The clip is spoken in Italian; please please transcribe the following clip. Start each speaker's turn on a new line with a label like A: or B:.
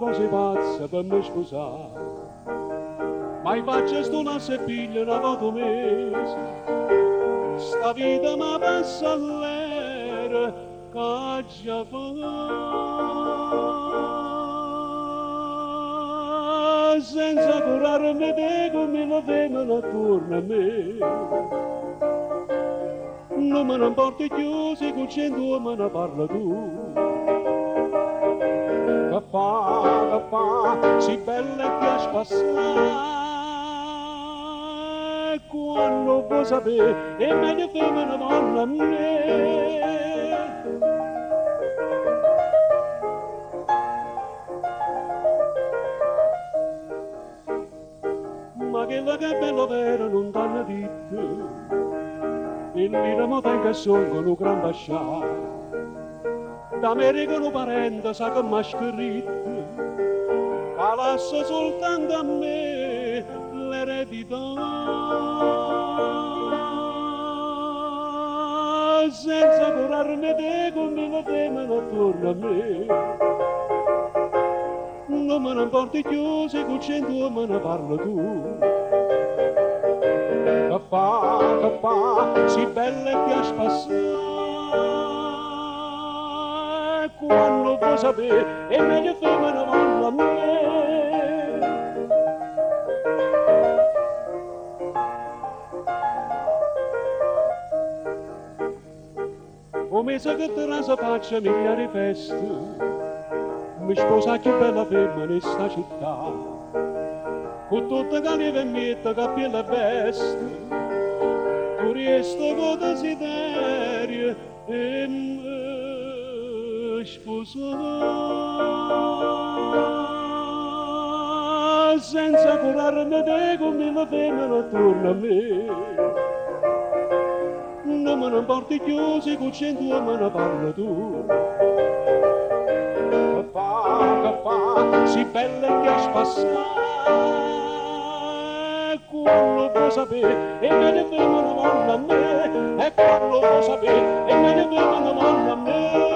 A: quasi pazza per me sposare. Ma in faccia sto una se piglia una volta un mese, sta vita mi passa all'era che già fa, senza curarmi te come lo vedono attorno a me. Non me ne importi più se con 100 me ne parla tu. Che fa, si bella e piace passare. Quando vuoi sapere, è meglio che me ne vanno a me. Ma che la che è bello vero non t'hanno detto, e lì la moda in che sono con un gran pascià. D'America un parente sa che m'ha scritto, che lascia soltanto a me l'eredità. Senza curarmi te come lo temono attorno a me. Non me ne importi più se con 100 me ne parlo tu. Che fa, si bella e piace passare. Quando vuoi sapere, è meglio che me ne vanno a me. O mese che te la faccia miliardi feste, mi sposa più bella femmina in sta città, con tutte le lieve miette, capelli e vesti, tu resti con desiderio e mi sposa, senza curarmi te come lo vengono attorno a me. Non me ne importi più se con 100 me ne parlo tu. Che fa, si bella e piace passare. Quando vuoi sapere, è meglio che me ne vanno a me. E quando vuoi sapere, è meglio che me ne vanno a me.